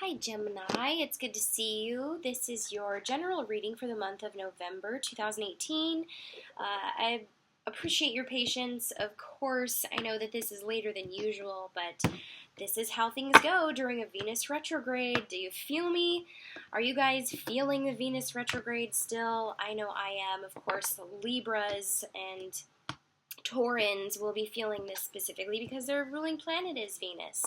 Hi Gemini, it's good to see you. This is your general reading for the month of November 2018. I appreciate your patience. Of course, I know that this is later than usual, but this is how things go during a Venus retrograde. Do you feel me? Are you guys feeling the Venus retrograde still? I know I am. Of course, the Libras and Taurans will be feeling this specifically because their ruling planet is Venus.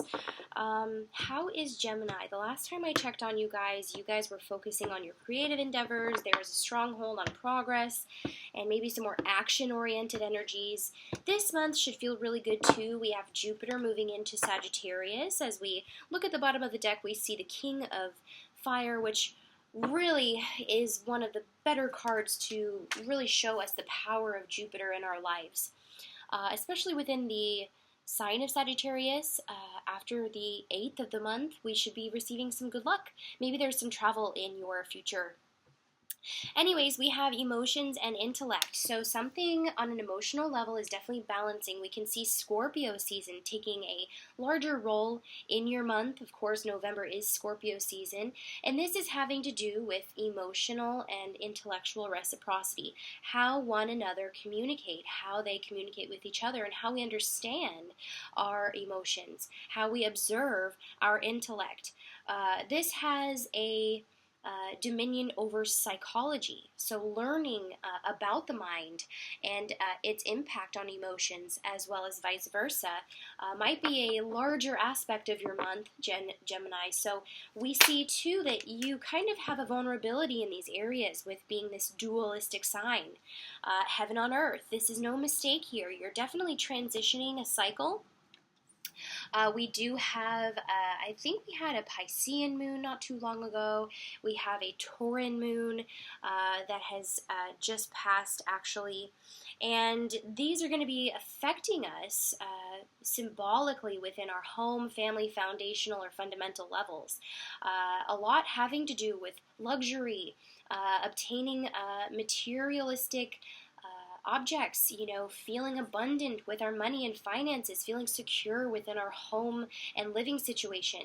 How is Gemini? The last time I checked on you guys were focusing on your creative endeavors. There was a stronghold on progress and maybe some more action-oriented energies. This month should feel really good too. We have Jupiter moving into Sagittarius. As we look at the bottom of the deck, we see the King of Fire, which really is one of the better cards to really show us the power of Jupiter in our lives. Especially within the sign of Sagittarius, after the 8th of the month, we should be receiving some good luck. Maybe there's some travel in your future. Anyways, we have emotions and intellect. So something on an emotional level is definitely balancing. We can see Scorpio season taking a larger role in your month. Of course, November is Scorpio season. And this is having to do with emotional and intellectual reciprocity. How one another communicate, how they communicate with each other, and how we understand our emotions, how we observe our intellect. This has a dominion over psychology. So learning about the mind and its impact on emotions as well as vice versa might be a larger aspect of your month, Gemini. So we see too that you kind of have a vulnerability in these areas with being this dualistic sign. Heaven on earth. This is no mistake here. You're definitely transitioning a cycle. We do have, I think we had a Piscean moon not too long ago. We have a Tauran moon that has just passed, actually. And these are going to be affecting us symbolically within our home, family, foundational, or fundamental levels. A lot having to do with luxury, obtaining materialistic objects, feeling abundant with our money and finances, feeling secure within our home and living situation.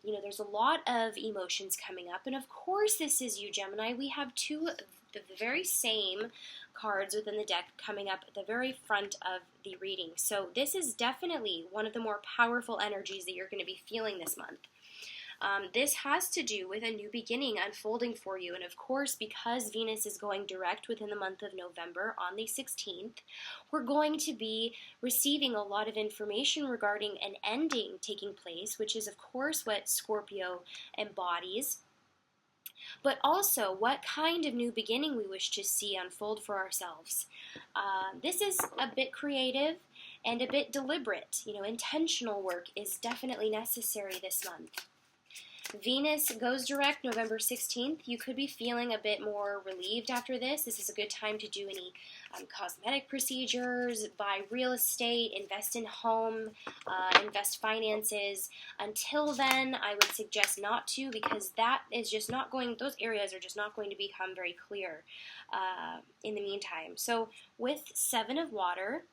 There's a lot of emotions coming up, and of course this is you, Gemini. We have two of the very same cards within the deck coming up at the very front of the reading. So this is definitely one of the more powerful energies that you're going to be feeling this month. This has to do with a new beginning unfolding for you. And of course, because Venus is going direct within the month of November on the 16th, we're going to be receiving a lot of information regarding an ending taking place, which is of course what Scorpio embodies. But also what kind of new beginning we wish to see unfold for ourselves. This is a bit creative and a bit deliberate. Intentional work is definitely necessary this month. Venus goes direct November 16th. You could be feeling a bit more relieved after this. This is a good time to do any cosmetic procedures, buy real estate, invest in home, invest finances. Until then, I would suggest not to, because that is just not going, those areas are just not going to become very clear in the meantime. So with Seven of Water,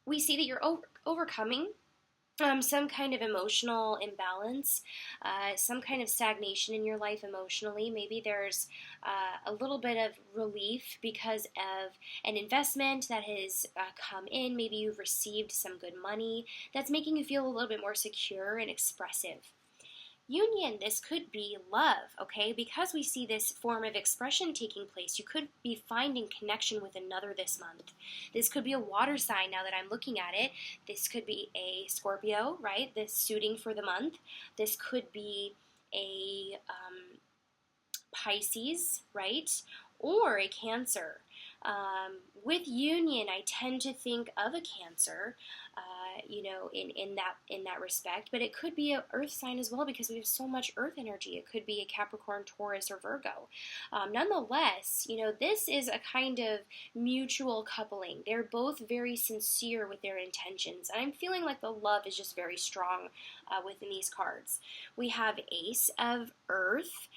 we see that you're overcoming some kind of emotional imbalance, some kind of stagnation in your life emotionally. Maybe there's a little bit of relief because of an investment that has come in. Maybe you've received some good money that's making you feel a little bit more secure and expressive. Union, this could be love, okay? Because we see this form of expression taking place, you could be finding connection with another this month. This could be a water sign now that I'm looking at it. This could be a Scorpio, right? This suiting for the month. This could be a Pisces, right? Or a Cancer. With union, I tend to think of a Cancer, in that respect, but it could be an earth sign as well because we have so much earth energy. It could be a Capricorn, Taurus, or Virgo. Nonetheless, this is a kind of mutual coupling. They're both very sincere with their intentions, and I'm feeling like the love is just very strong within these cards. We have Ace of Earth,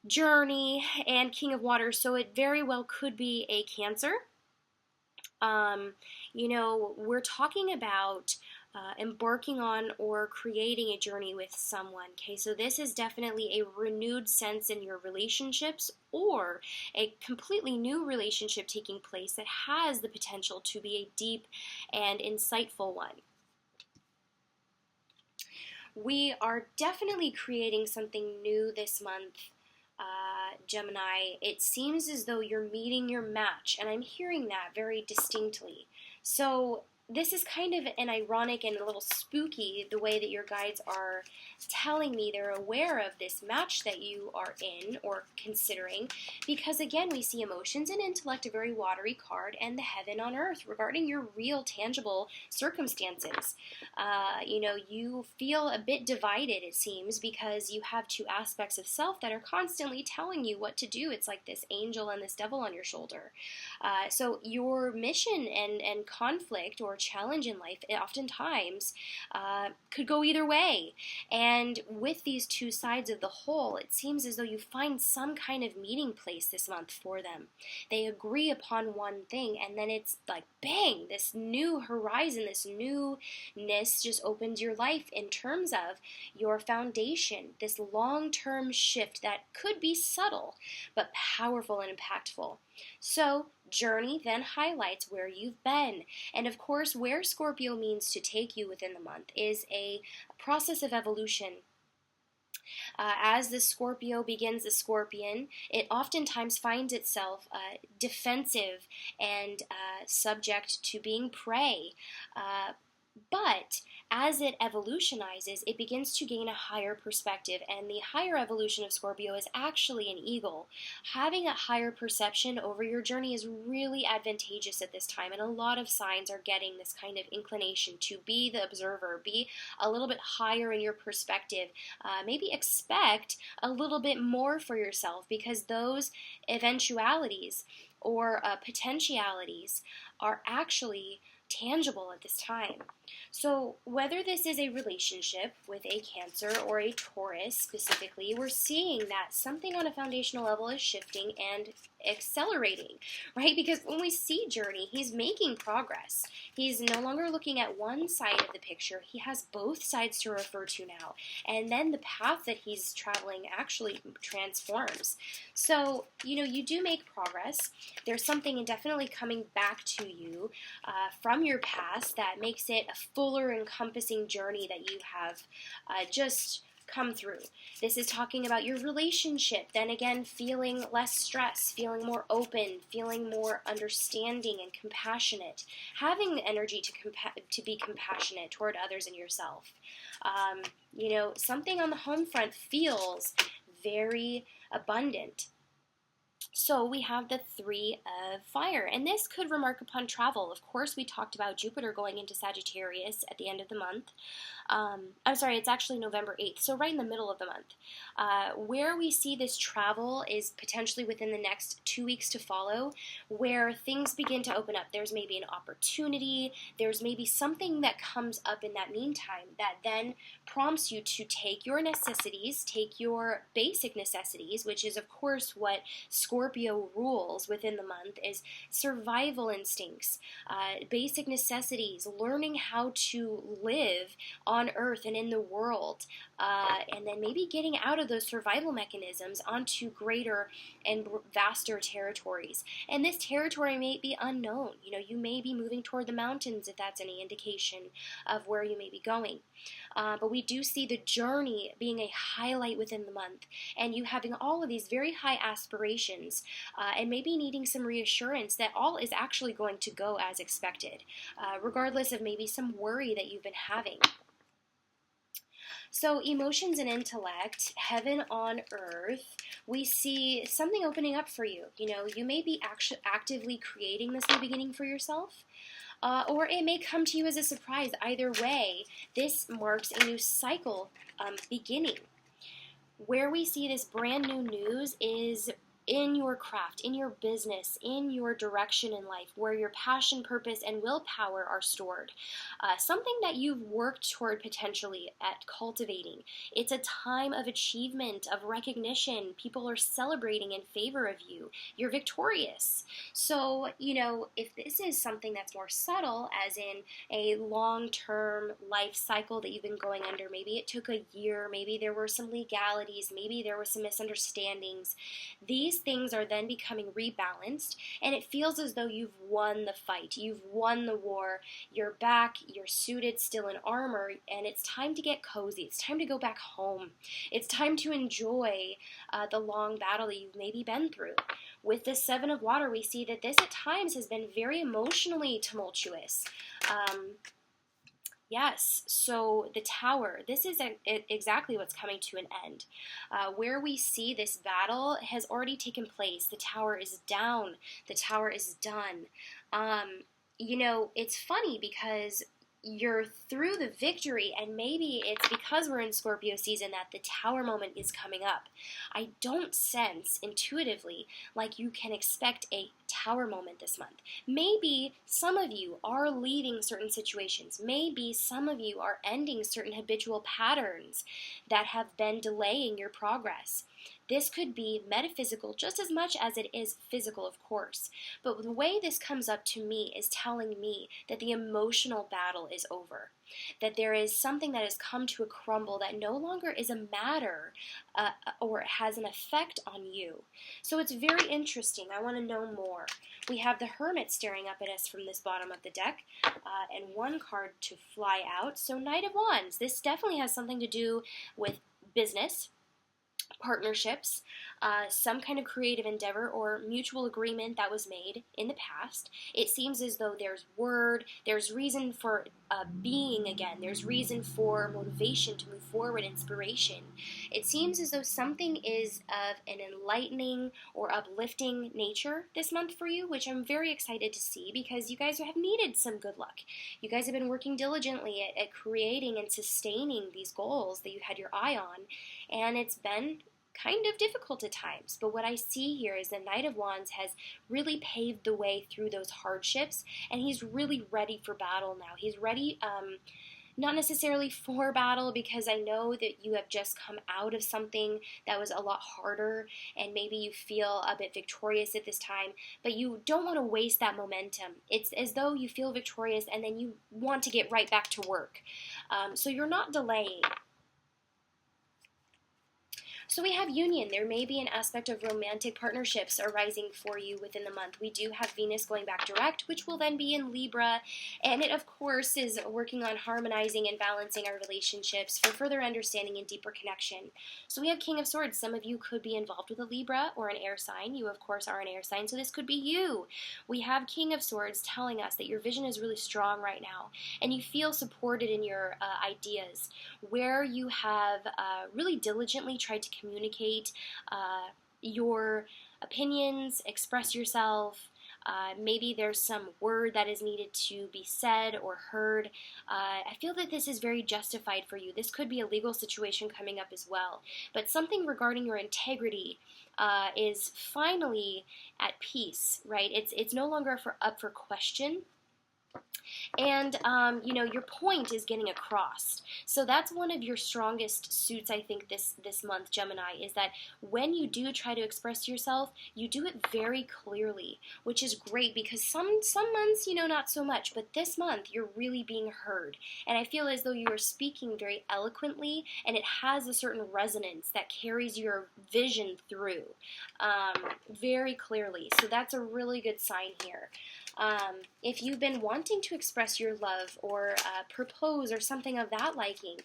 Journey, and King of Water, so it very well could be a Cancer. We're talking about embarking on or creating a journey with someone. Okay, so this is definitely a renewed sense in your relationships or a completely new relationship taking place that has the potential to be a deep and insightful one. We are definitely creating something new this month, Gemini. It seems as though you're meeting your match, and I'm hearing that very distinctly. So this is kind of an ironic and a little spooky, the way that your guides are telling me they're aware of this match that you are in or considering, because again, we see emotions and intellect, a very watery card, and the heaven on earth regarding your real tangible circumstances. You feel a bit divided, it seems, because you have two aspects of self that are constantly telling you what to do. It's like this angel and this devil on your shoulder. So your mission and conflict or challenge in life oftentimes could go either way. And with these two sides of the whole, it seems as though you find some kind of meeting place this month for them. They agree upon one thing, and then it's like, bang, this new horizon, this newness just opens your life in terms of your foundation, this long-term shift that could be subtle, but powerful and impactful. So, journey then highlights where you've been. And of course, where Scorpio means to take you within the month is a process of evolution. As the Scorpio begins the Scorpion, it oftentimes finds itself defensive and subject to being prey. But as it evolutionizes, it begins to gain a higher perspective, and the higher evolution of Scorpio is actually an eagle. Having a higher perception over your journey is really advantageous at this time, and a lot of signs are getting this kind of inclination to be the observer, be a little bit higher in your perspective, maybe expect a little bit more for yourself, because those eventualities or potentialities are actually tangible at this time. So whether this is a relationship with a Cancer or a Taurus specifically, we're seeing that something on a foundational level is shifting and accelerating, right? Because when we see Journey, he's making progress. He's no longer looking at one side of the picture. He has both sides to refer to now. And then the path that he's traveling actually transforms. So, you do make progress. There's something definitely coming back to you from your past that makes it a fuller, encompassing journey that you have just come through. This is talking about your relationship, then again, feeling less stress, feeling more open, feeling more understanding and compassionate, having the energy to be compassionate toward others and yourself. Something on the home front feels very abundant. So we have the Three of Fire, and this could remark upon travel. Of course, we talked about Jupiter going into Sagittarius at the end of the month. It's actually November 8th, so right in the middle of the month. Where we see this travel is potentially within the next 2 weeks to follow, where things begin to open up. There's maybe an opportunity, there's maybe something that comes up in that meantime that then prompts you to take your necessities, take your basic necessities, which is of course what Scorpio rules within the month, is survival instincts, basic necessities, learning how to live on Earth and in the world, and then maybe getting out of those survival mechanisms onto greater and vaster territories. And this territory may be unknown. You may be moving toward the mountains, if that's any indication of where you may be going. But we do see the journey being a highlight within the month, and you having all of these very high aspirations, and maybe needing some reassurance that all is actually going to go as expected, regardless of maybe some worry that you've been having. So emotions and intellect, heaven on earth, we see something opening up for you. You may be actively creating this new beginning for yourself, or it may come to you as a surprise. Either way, this marks a new cycle beginning. Where we see this brand new news is in your craft, in your business, in your direction in life, where your passion, purpose, and willpower are stored. Something that you've worked toward potentially at cultivating. It's a time of achievement, of recognition. People are celebrating in favor of you. You're victorious. So, if this is something that's more subtle, as in a long-term life cycle that you've been going under, maybe it took a year, maybe there were some legalities, maybe there were some misunderstandings, these things are then becoming rebalanced, and it feels as though you've won the fight, you've won the war, you're back, you're suited, still in armor, and it's time to get cozy, it's time to go back home, it's time to enjoy the long battle that you've maybe been through. With the Seven of Water, we see that this at times has been very emotionally tumultuous. Yes, so the Tower, this is exactly what's coming to an end. Where we see this battle has already taken place. The Tower is down. The Tower is done. It's funny because you're through the victory, and maybe it's because we're in Scorpio season that the Tower moment is coming up. I don't sense intuitively like you can expect a Tower moment this month. Maybe some of you are leaving certain situations. Maybe some of you are ending certain habitual patterns that have been delaying your progress. This could be metaphysical just as much as it is physical, of course. But the way this comes up to me is telling me that the emotional battle is over. That there is something that has come to a crumble that no longer is a matter or has an effect on you. So it's very interesting. I want to know more. We have the Hermit staring up at us from this bottom of the deck, and one card to fly out. So Knight of Wands. This definitely has something to do with business, partnerships, some kind of creative endeavor or mutual agreement that was made in the past. It seems as though there's word, there's reason for being again, there's reason for motivation to move forward, inspiration. It seems as though something is of an enlightening or uplifting nature this month for you, which I'm very excited to see because you guys have needed some good luck. You guys have been working diligently at creating and sustaining these goals that you had your eye on, and it's been kind of difficult at times. But what I see here is the Knight of Wands has really paved the way through those hardships, and he's really ready for battle now. He's ready, not necessarily for battle, because I know that you have just come out of something that was a lot harder, and maybe you feel a bit victorious at this time, but you don't want to waste that momentum. It's as though you feel victorious and then you want to get right back to work. So you're not delaying. So we have union. There may be an aspect of romantic partnerships arising for you within the month. We do have Venus going back direct, which will then be in Libra, and it of course is working on harmonizing and balancing our relationships for further understanding and deeper connection. So we have King of Swords. Some of you could be involved with a Libra or an air sign. You of course are an air sign, so this could be you. We have King of Swords telling us that your vision is really strong right now, and you feel supported in your ideas, where you have really diligently tried to communicate your opinions, express yourself. Maybe there's some word that is needed to be said or heard. I feel that this is very justified for you. This could be a legal situation coming up as well. But something regarding your integrity is finally at peace, right? It's no longer up for question. And, your point is getting across. So that's one of your strongest suits, I think, this month, Gemini, is that when you do try to express yourself, you do it very clearly, which is great because some months, not so much. But this month, you're really being heard. And I feel as though you are speaking very eloquently, and it has a certain resonance that carries your vision through very clearly. So that's a really good sign here. If you've been wanting to express your love or propose or something of that liking,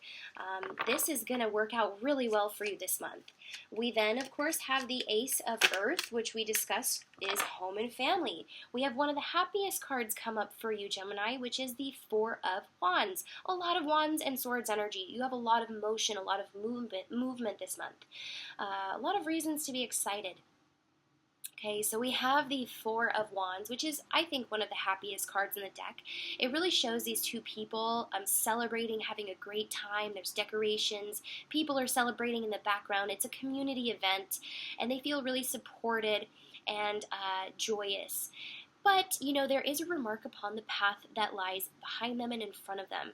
this is going to work out really well for you this month. We then, of course, have the Ace of Earth, which we discussed is home and family. We have one of the happiest cards come up for you, Gemini, which is the Four of Wands. A lot of Wands and Swords energy. You have a lot of motion, a lot of movement this month. A lot of reasons to be excited. Okay, so we have the Four of Wands, which is, I think, one of the happiest cards in the deck. It really shows these two people celebrating, having a great time. There's decorations. People are celebrating in the background. It's a community event, and they feel really supported and joyous. But, you know, there is a remark upon the path that lies behind them and in front of them.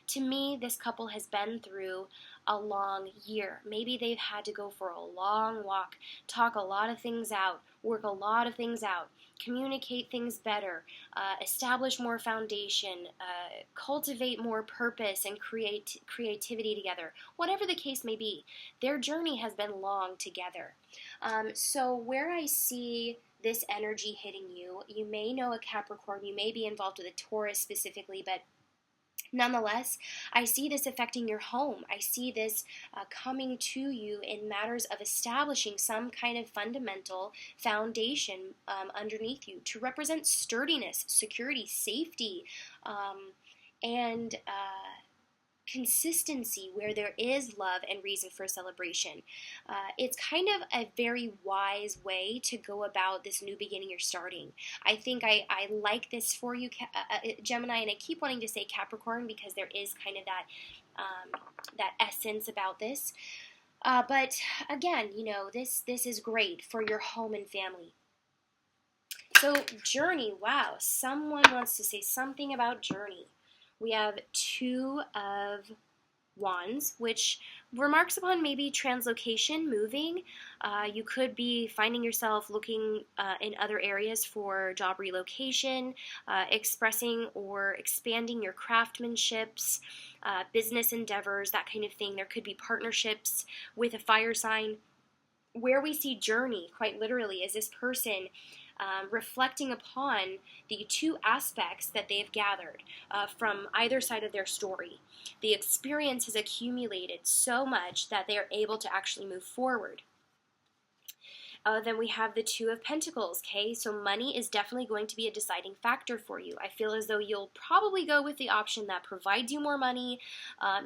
To me, this couple has been through a long year. Maybe they've had to go for a long walk, talk a lot of things out, work a lot of things out, communicate things better, establish more foundation, cultivate more purpose and creativity together. Whatever the case may be, their journey has been long together. So where I see this energy hitting you, you may know a Capricorn, you may be involved with a Taurus specifically, but nonetheless, I see this affecting your home. I see this coming to you in matters of establishing some kind of fundamental foundation underneath you to represent sturdiness, security, safety, and consistency where there is love and reason for celebration. It's kind of a very wise way to go about this new beginning you're starting. I think I like this for you, Gemini, and I keep wanting to say Capricorn because there is kind of that essence about this. But again, you know, this is great for your home and family. So journey, wow, someone wants to say something about journey. We have Two of Wands, which remarks upon maybe translocation, moving. You could be finding yourself looking in other areas for job relocation, expressing or expanding your craftsmanships, business endeavors, that kind of thing. There could be partnerships with a fire sign. Where we see journey, quite literally, is this person reflecting upon the two aspects that they've gathered from either side of their story. The experience has accumulated so much that they are able to actually move forward. Then we have the Two of Pentacles, okay? So money is definitely going to be a deciding factor for you. I feel as though you'll probably go with the option that provides you more money.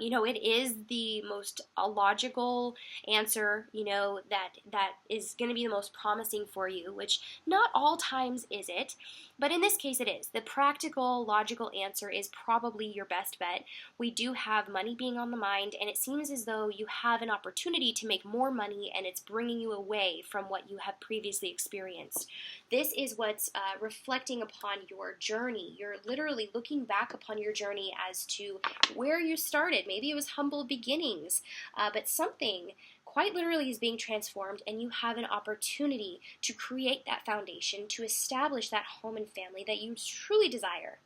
You know, it is the most logical answer, you know, that is going to be the most promising for you, which not all times is it, but in this case it is. The practical, logical answer is probably your best bet. We do have money being on the mind, and it seems as though you have an opportunity to make more money, and it's bringing you away from what you have previously experienced. This is what's reflecting upon your journey. You're literally looking back upon your journey as to where you started. Maybe it was humble beginnings, but something quite literally is being transformed, and you have an opportunity to create that foundation, to establish that home and family that you truly desire.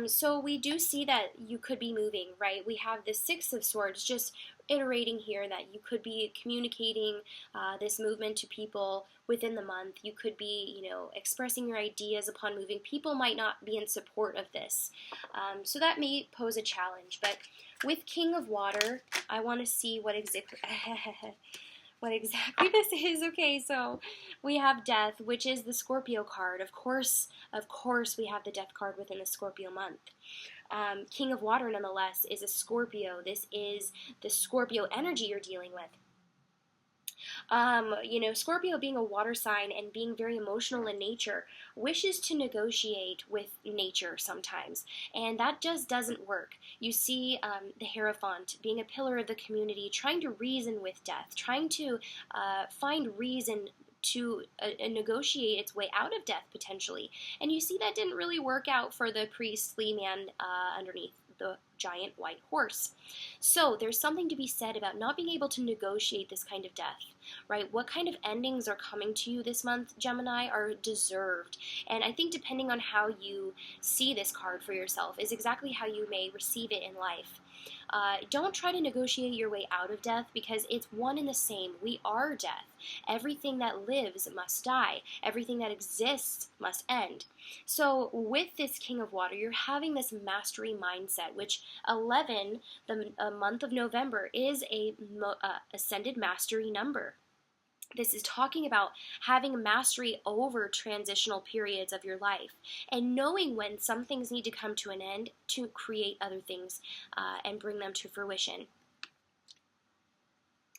So we do see that you could be moving, right? We have the Six of Swords just iterating here that you could be communicating this movement to people within the month. You could be, you know, expressing your ideas upon moving. People might not be in support of this. So that may pose a challenge. But with King of Water, I want to see what exactly this is. Okay, so we have Death, which is the Scorpio card. Of course, we have the Death card within the Scorpio month. King of Water, nonetheless, is a Scorpio. This is the Scorpio energy you're dealing with. You know, Scorpio being a water sign and being very emotional in nature wishes to negotiate with nature sometimes, and that just doesn't work. You see the Hierophant being a pillar of the community, trying to reason with death, trying to find reason to negotiate its way out of death potentially, and you see that didn't really work out for the priestly man underneath the giant white horse. So there's something to be said about not being able to negotiate this kind of death, right? What kind of endings are coming to you this month, Gemini, are deserved. And I think depending on how you see this card for yourself is exactly how you may receive it in life. Don't try to negotiate your way out of death, because it's one and the same. We are death. Everything that lives must die. Everything that exists must end. So with this King of Water, you're having this mastery mindset, which 11, the month of November, is a ascended mastery number. This is talking about having mastery over transitional periods of your life and knowing when some things need to come to an end to create other things and bring them to fruition.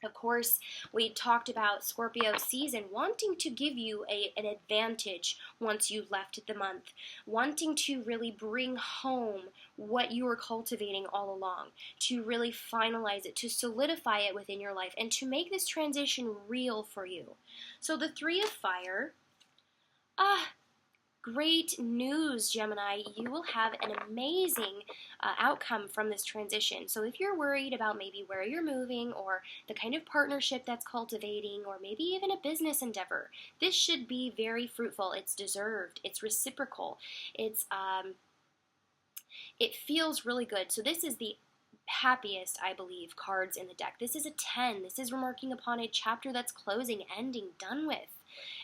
Of course, we talked about Scorpio season wanting to give you an advantage once you left the month, wanting to really bring home what you were cultivating all along, to really finalize it, to solidify it within your life, and to make this transition real for you. So the Three of Fire, great news, Gemini. You will have an amazing outcome from this transition. So if you're worried about maybe where you're moving or the kind of partnership that's cultivating or maybe even a business endeavor, this should be very fruitful. It's deserved. It's reciprocal. It feels really good. So this is the happiest, I believe, cards in the deck. This is a 10. This is remarking upon a chapter that's closing, ending, done with.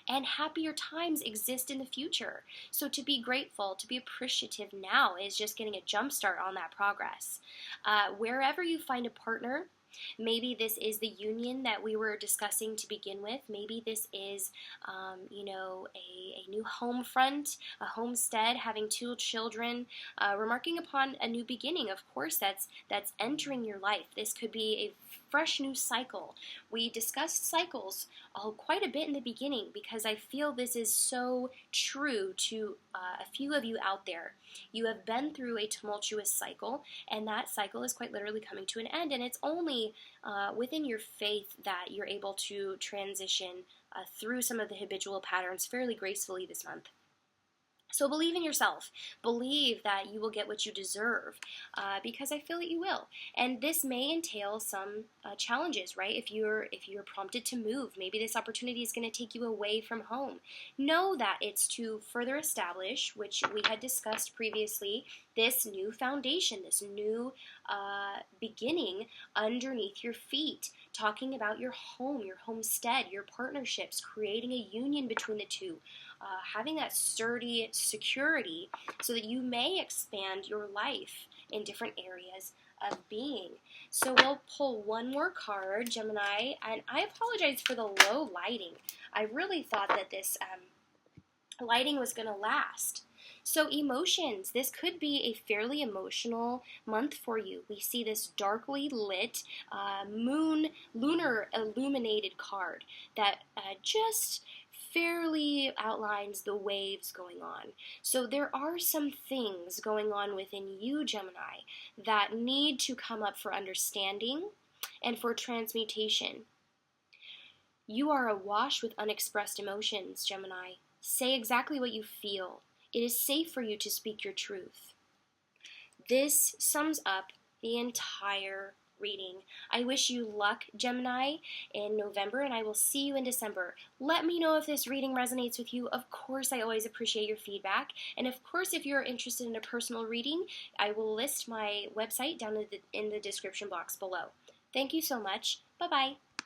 And happier times exist in the future. So to be grateful, to be appreciative now is just getting a jump start on that progress. Wherever you find a partner, maybe this is the union that we were discussing to begin with. Maybe this is, a new home front, a homestead, having 2 children, remarking upon a new beginning. Of course, that's entering your life. This could be a fresh new cycle. We discussed cycles quite a bit in the beginning because I feel this is so true to a few of you out there. You have been through a tumultuous cycle, and that cycle is quite literally coming to an end, and it's only within your faith that you're able to transition through some of the habitual patterns fairly gracefully this month. So believe in yourself. Believe that you will get what you deserve because I feel that you will. And this may entail some challenges, right? If you're prompted to move, maybe this opportunity is going to take you away from home. Know that it's to further establish, which we had discussed previously, this new foundation, this new beginning underneath your feet. Talking about your home, your homestead, your partnerships, creating a union between the two. Having that sturdy security so that you may expand your life in different areas of being. So we'll pull one more card, Gemini, and I apologize for the low lighting. I really thought that this lighting was going to last. So emotions, this could be a fairly emotional month for you. We see this darkly lit lunar illuminated card that just fairly outlines the waves going on. So there are some things going on within you, Gemini, that need to come up for understanding and for transmutation. You are awash with unexpressed emotions, Gemini. Say exactly what you feel. It is safe for you to speak your truth. This sums up the entire reading. I wish you luck, Gemini, in November, and I will see you in December. Let me know if this reading resonates with you. Of course, I always appreciate your feedback. And of course, if you're interested in a personal reading, I will list my website down in the description box below. Thank you so much. Bye-bye.